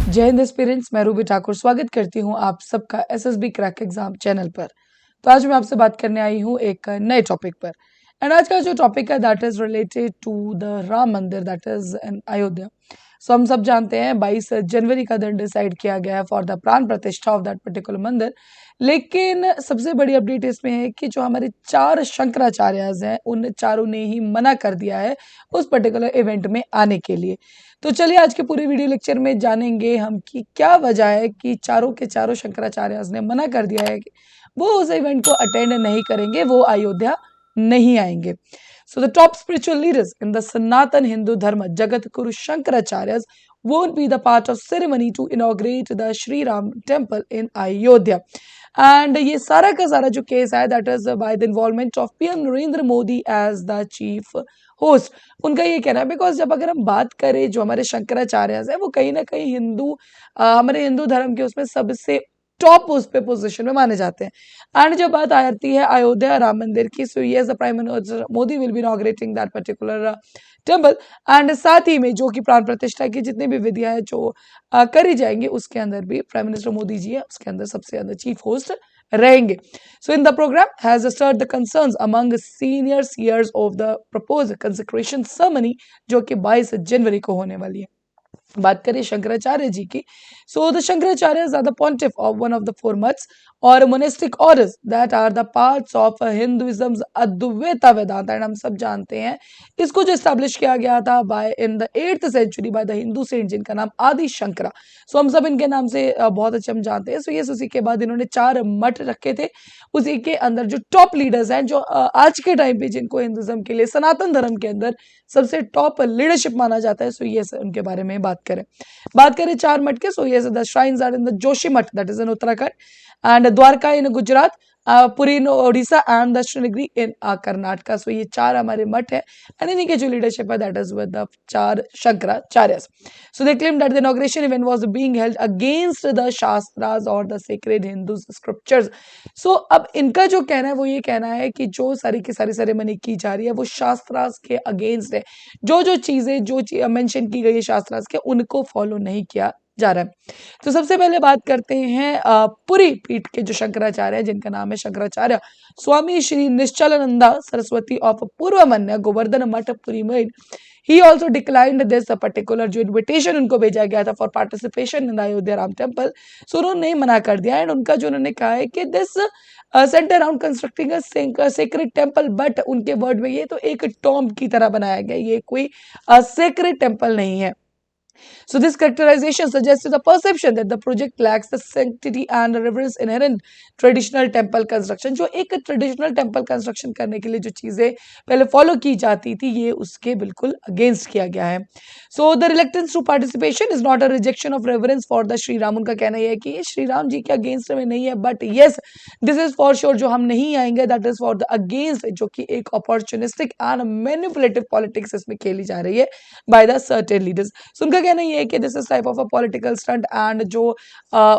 जय हिंद एस्पिरेंट्स, मैं रूबी ठाकुर स्वागत करती हूं आप सबका एसएसबी क्रैक एग्जाम चैनल पर। तो आज मैं आपसे बात करने आई हूं एक नए टॉपिक पर। एंड आज का जो टॉपिक है that is related to the Ram Mandir that is in Ayodhya. So हम सब जानते हैं 22 जनवरी का दिन डिसाइड किया गया है फॉर द प्राण प्रतिष्ठा ऑफ दैट पर्टिकुलर मंदिर। लेकिन सबसे बड़ी अपडेट इसमें है कि जो हमारे 4 शंकराचार्यज हैं उन चारों ने ही मना कर दिया है उस पर्टिकुलर इवेंट में आने के लिए। तो चलिए आज के पूरे वीडियो लेक्चर में जानेंगे हम कि क्या वजह है कि चारों के चारों शंकराचार्यज ने मना कर दिया है कि वो उस इवेंट को अटेंड नहीं करेंगे, वो अयोध्या नहीं आएंगे। So the top spiritual leaders in the Sanatan Hindu dharma Jagat Guru Shankaracharyas won't be the part of ceremony to inaugurate the Shri Ram temple in Ayodhya. And ये सारा का सारा जो केस है that is by the involvement of PM Narendra Modi as the chief host. उनका ये कहना है बिकॉज जब अगर हम बात करें जो हमारे शंकराचार्य है वो कहीं ना कहीं हमारे हिंदू धर्म के उसमें सबसे टॉप उस पे पोजीशन में माने जाते हैं। एंड जब बात आती है अयोध्या राम मंदिर की, so yes the prime minister Modi will be inaugurating that particular temple. And साथ ही में जो कि प्राण प्रतिष्ठा की जितनी भी विधियां हैं जो करी जाएंगी उसके अंदर भी प्राइम मिनिस्टर मोदी जी है उसके अंदर सबसे अंदर चीफ होस्ट रहेंगे। So in the program has stirred the concerns among senior seers of the proposed consecration ceremony जो कि 22 जनवरी को होने वाली है। बात करें शंकराचार्य जी की, so the Shankaracharya are the pontiff of one of the four maths और monastic orders that are the parts of Hinduism Advaita Vedanta. And हम सब जानते हैं इसको जो एस्टैब्लिश किया गया था by in the 8th century by the Hindu saint जिनका नाम आदि शंकरा। सो हम सब इनके नाम से बहुत अच्छे हम जानते हैं। सो ये उसी के बाद इन्होंने 4 मठ रखे थे। उसी के अंदर जो टॉप लीडर्स हैं जो आज के टाइम पे जिनको हिंदुइज्म के लिए सनातन धर्म के अंदर सबसे टॉप लीडरशिप माना जाता है, सो ये उनके बारे में बात करें 4 मठ के, सो ये the shrines are in the Joshimath that is in Uttarakhand and Dwarka in Gujarat, Puri in Odisha and the Sringeri in Karnataka. So ये 4 हमारे मठ है एंड इन्हीं के जो लीडरशिप है that is with the 4 Shankaracharyas. So they claim that the inauguration event was being held against the shastras और the sacred Hindu scriptures. So अब इनका जो कहना है वो ये कहना है कि जो सारी की सारी सेरेमनी की जा रही है वो शास्त्रास के अगेंस्ट है। जो चीजें मेंशन की गई है शास्त्रास के उनको फॉलो नहीं किया जा रहा है। तो सबसे पहले बात करते हैं पुरी पीठ के जो शंकराचार्य है जिनका नाम है शंकराचार्य स्वामी श्री निश्चलानंदा सरस्वती ऑफ पूर्वमन्य गोवर्धन मठ पुरी में। He also declined this particular जो इन्विटेशन उनको भेजा गया था for participation in the Ayodhya Ram temple, so उन्होंने मना कर दिया। एंड उनका जो उन्होंने कहा है कि this centre around constructing a sacred temple, but उनके वर्ड में ये तो एक टॉम्ब की तरह बनाया गया, ये कोई सेक्रेड टेम्पल नहीं है। So this characterization suggests the perception that the project lacks the sanctity and reverence inherent traditional temple construction। जो एक traditional temple construction करने के लिए जो चीजें पहले फॉलो की जाती थी ये उसके बिल्कुल अगेंस्ट किया गया है। So the reluctance to participation is not a rejection of reverence for the Shri Ram. उनका कहना यह है कि ये श्री राम जी के अगेंस्ट में नहीं है, but yes this is for sure जो हम नहीं आएंगे that is for the against, जो कि एक opportunistic and manipulative politics इसमें खेली जा रही है by the certain leaders। So उनका कहना ये है कि this is type of a political stunt and जो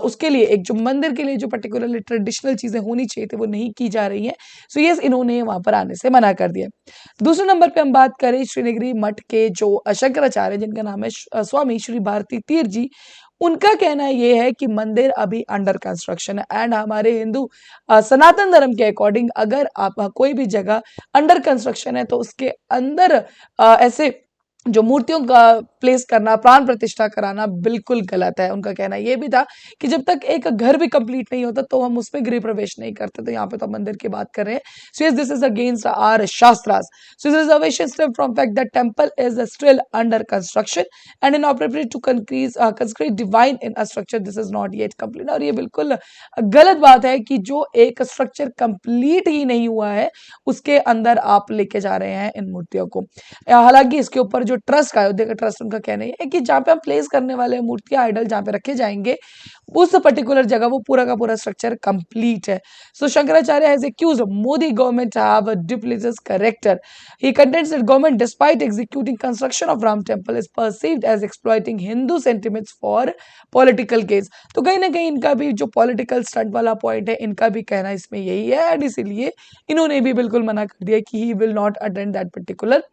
उसके लिए एक जो मंदिर के लिए जो पर्टिकुलरली ट्रेडिशनल चीजें होनी चाहिए थी वो नहीं की जा रही है। सो यस इन्होंने वहां पर आने से मना कर दिया। दूसरे नंबर पे हम बात करें श्रीनगरी मठ के जो शंकराचार्य जिनका नाम है स्वामी श्री भारती तीर्थ जी। उनका कहना यह है कि मंदिर अभी अंडर कंस्ट्रक्शन है एंड हमारे हिंदू सनातन धर्म के अकॉर्डिंग अगर आप कोई भी जगह अंडर कंस्ट्रक्शन है तो उसके अंदर ऐसे जो मूर्तियों का प्लेस करना प्राण प्रतिष्ठा कराना बिल्कुल गलत है। उनका कहना यह भी था कि जब तक एक घर भी कंप्लीट नहीं होता तो हम उसमें गृह प्रवेश नहीं करते। तो यहाँ पे तो मंदिर की बात कर रहे हैं। So yes this is against our shastras. So reservation stem from fact that temple is still under construction and in operated to concrete divine in a structure this is not yet complete. और ये बिल्कुल गलत बात है कि जो एक structure complete ही नहीं हुआ है उसके अंदर आप लेके जा रहे हैं इन मूर्तियों को। हालांकि इसके ऊपर जो ट्रस्ट का अयोध्या का ट्रस्ट उनका कहना है कि जहाँ पे हम प्लेस करने वाले मूर्तियां आइडल जहाँ पे रखे जाएंगे उस पर्टिकुलर जगह वो पूरा का पूरा स्ट्रक्चर कंप्लीट है। So Shankaracharya has accused Modi government have duplicitous character. He contends that government despite executing construction of Ram temple is perceived as exploiting Hindu sentiments for political gains। तो कहीं ना कहीं इनका भी जो पॉलिटिकल स्टंट वाला पॉइंट है इनका भी कहना इसमें यही है एंड इसीलिए इन्होंने भी बिल्कुल मना कर दिया कि he will not attend that particular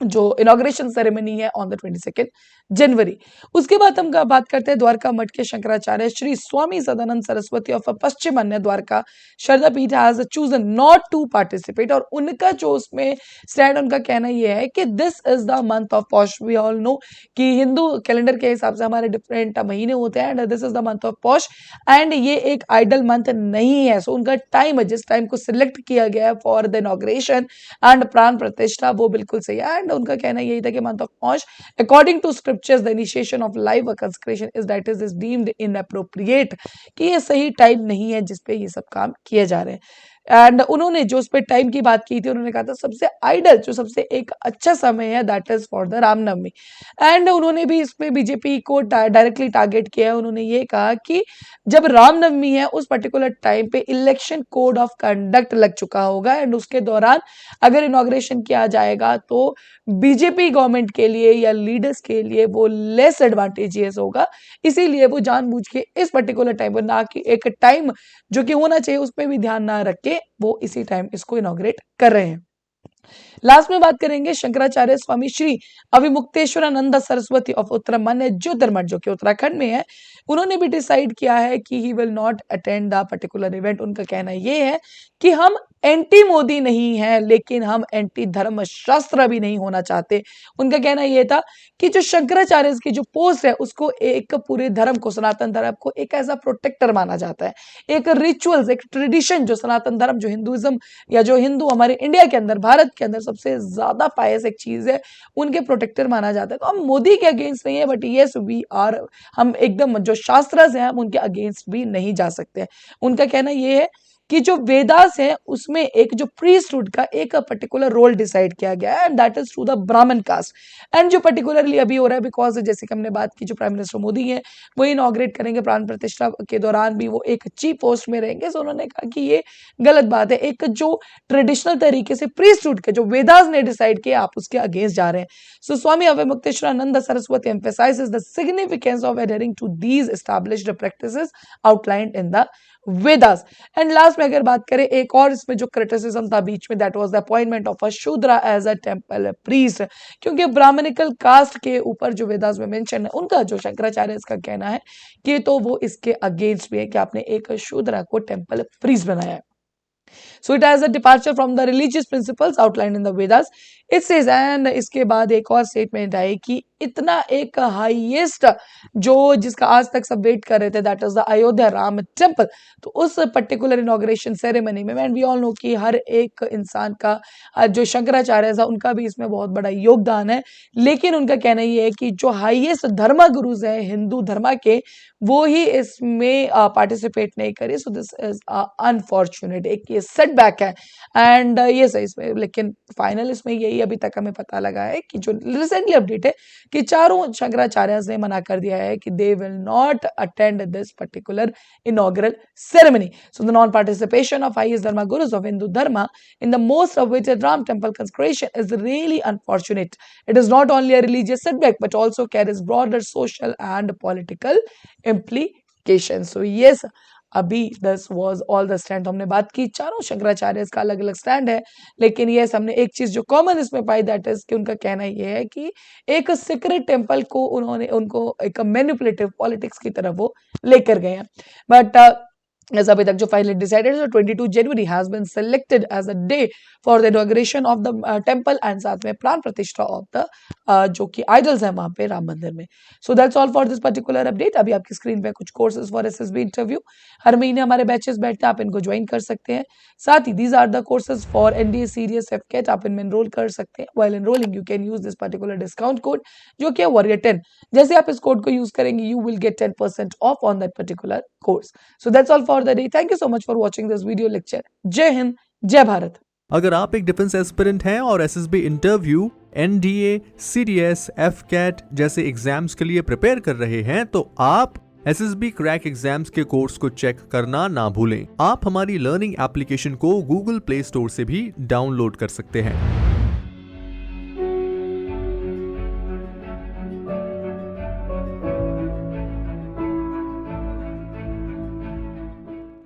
जो इनॉग्रेशन सेरेमनी है ऑन द 22 जनवरी। उसके बाद हम बात करते हैं द्वारका मठ के Shankaracharya Shri Swami Sadanand Saraswati of Paschimamnaya Dwarka Sharada Peeth has chosen not to participate. और उनका जो उसमें स्टैंड, उनका कहना यह है कि this is the month of Paush. We all know कि हिंदू कैलेंडर के हिसाब से हमारे डिफरेंट महीने होते हैं and this is the month of Paush and ये एक आइडल मंथ नहीं है। सो उनका टाइम, जिस टाइम को सिलेक्ट किया गया है फॉर द इनॉग्रेशन एंड प्राण प्रतिष्ठा, वो बिल्कुल सही है। एंड उनका कहना यही था कि month of Paush according to scriptures the initiation of live consecration is that is deemed inappropriate, कि ये सही टाइम नहीं है जिसपे ये सब काम किए जा रहे हैं। एंड उन्होंने जो उस पर टाइम की बात की थी, उन्होंने कहा था सबसे आइडल, जो सबसे एक अच्छा समय है that is for the Ramnavami. And उन्होंने भी इसमें बीजेपी को डायरेक्टली टारगेट किया है। उन्होंने ये कहा कि जब रामनवमी है उस पर्टिकुलर टाइम पे इलेक्शन कोड ऑफ कंडक्ट लग चुका होगा एंड उसके दौरान अगर इनॉग्रेशन किया जाएगा तो बीजेपी गवर्नमेंट के लिए या लीडर्स के लिए वो लेस एडवांटेजियस होगा। इसीलिए वो जानबूझ के इस पर्टिकुलर टाइम पर, ना कि एक टाइम जो कि होना चाहिए उस पर भी ध्यान ना रख के, वो इसी टाइम इसको इनॉग्रेट कर रहे हैं। लास्ट में बात करेंगे शंकराचार्य स्वामी श्री अविमुक्तेश्वरानंद सरस्वती ऑफ उत्तरमान्य ज्योतिर्मठ, जो कि उत्तराखंड में है। उन्होंने भी डिसाइड किया है कि he will not attend the particular event. उनका कहना यह है कि हम एंटी मोदी नहीं है, लेकिन हम एंटी धर्म शास्त्र भी नहीं होना चाहते। उनका कहना यह था कि जो शंकराचार्य की जो पोस्ट है उसको एक पूरे धर्म को, सनातन धर्म को एक ऐसा प्रोटेक्टर माना जाता है, एक रिचुअल्स, एक ट्रेडिशन, जो सनातन धर्म, जो हिंदुइज्म या जो हिंदू हमारे इंडिया के अंदर, भारत के अंदर सबसे ज्यादा पायस एक चीज है, उनके प्रोटेक्टर माना जाता है। तो हम मोदी के अगेंस्ट नहीं है, बट येस वी आर, हम एकदम जो शास्त्र हैं हम उनके अगेंस्ट भी नहीं जा सकते। उनका कहना यह है कि जो वेदास है उसमें एक जो प्रीस्टहुड का एक पर्टिकुलर रोल डिसाइड किया गया है and that is through the ब्राह्मण कास्ट। एंड जो पर्टिकुलरली अभी हो रहा है, बिकॉज जैसे कि हमने बात की, जो प्राइम मिनिस्टर मोदी है वो इनॉग्रेट करेंगे, प्राण प्रतिष्ठा के दौरान भी वो एक चीफ पोस्ट में रहेंगे। सो उन्होंने कहा कि ये गलत बात है। एक जो ट्रेडिशनल तरीके से प्रीस्टहुड के जो वेदास ने डिसाइड किया, आप उसके अगेंस्ट जा रहे हैं। So Swami Avimukteshwaranand Saraswati emphasizes the significance of adhering to these established practices outlined in the Vedas. And last में अगर बात करें, एक और इसमें जो क्रिटिसिज्म था बीच में, that was the appointment of a Shudra as a temple priest, क्योंकि ब्राह्मणिकल कास्ट के ऊपर जो वेदास में मेंशन है, उनका जो शंकराचार्य इसका कहना है कि तो वो इसके अगेंस्ट भी है कि आपने एक शूद्रा को टेंपल प्रीस्ट बनाया है। So it has a departure from the religious principles outlined in the Vedas. It says, and इसके बाद एक और स्टेटमेंट आई कि इतना एक हाईएस्ट जो जिसका आज तक सब वेट कर रहे थे, that is the Ayodhya Ram temple. तो उस पर्टिकुलर इनॉग्रेशन सेरेमनी में, एंड वी ऑल नो कि हर एक इंसान का, जो शंकराचार्य था उनका भी इसमें बहुत बड़ा योगदान है, लेकिन उनका कहना ये है कि जो हाईएस्ट धर्म गुरुज हैं हिंदू धर्म के, वो ही इसमें पार्टिसिपेट नहीं करे। सो दिस इज अनफॉर्चुनेट, एक ये सेटबैक है एंड ये सही इसमें, लेकिन फाइनल इसमें यही अभी तक हमें पता लगा है कि जो रिसेंटली अपडेट है कि चारों शंकराचार्य ने मना कर दिया है कि they will not attend this particular inaugural ceremony. So the non participation of highest धर्म गुरुज ऑफ हिंदू धर्म in the most awaited Ram temple consecration is really unfortunate. It is not only a religious setback but also carries broader social and political implications. So yes, अभी this was all the stand. हमने बात की चारों शंकराचार्य का अलग अलग stand है, लेकिन ये हमने एक चीज जो कॉमन इसमें पाई, दैट इज कि उनका कहना ये है कि एक सीक्रेट टेम्पल को उन्होंने उनको एक मैनिपुलेटिव पॉलिटिक्स की तरफ वो लेकर गए हैं। बट as अभी तक जो फाइनली डिसाइडेड है, 22 January has been selected as a day for the inauguration of the temple and साथ में प्राण प्रतिष्ठा ऑफ द जो कि आइडल्स हैं वहां पे राम मंदिर में। So that's all for this particular update. अभी आपकी स्क्रीन पे कुछ कोर्सेज फॉर एसएसबी इंटरव्यू, हर महीने हमारे बैचेस बैठते हैं, आप इनको ज्वाइन कर सकते हैं। साथ ही these are the courses for NDA series AFCAT, आप इनमें एनरोल कर सकते हैं। While enrolling you can use this particular discount code जो कि वॉरियर 10। जैसे आप इस कोड को यूज करेंगे, you will get 10% of on that particular course. So that's all for the day. Thank you so much for watching this video lecture. जय हिंद, जय भारत। अगर आप एक डिफेंस एस्पिरेंट हैं और एसएसबी इंटरव्यू, एनडीए, सीडीएस, एफकेट जैसे एग्जाम्स के लिए प्रिपेयर कर रहे हैं, तो आप एसएसबी क्रैक एग्जाम्स के कोर्स को चेक करना ना भूलें। आप हमारी लर्निंग एप्लीकेशन को गूगल प्ले स्टोर से भी डाउनलोड कर सकते हैं।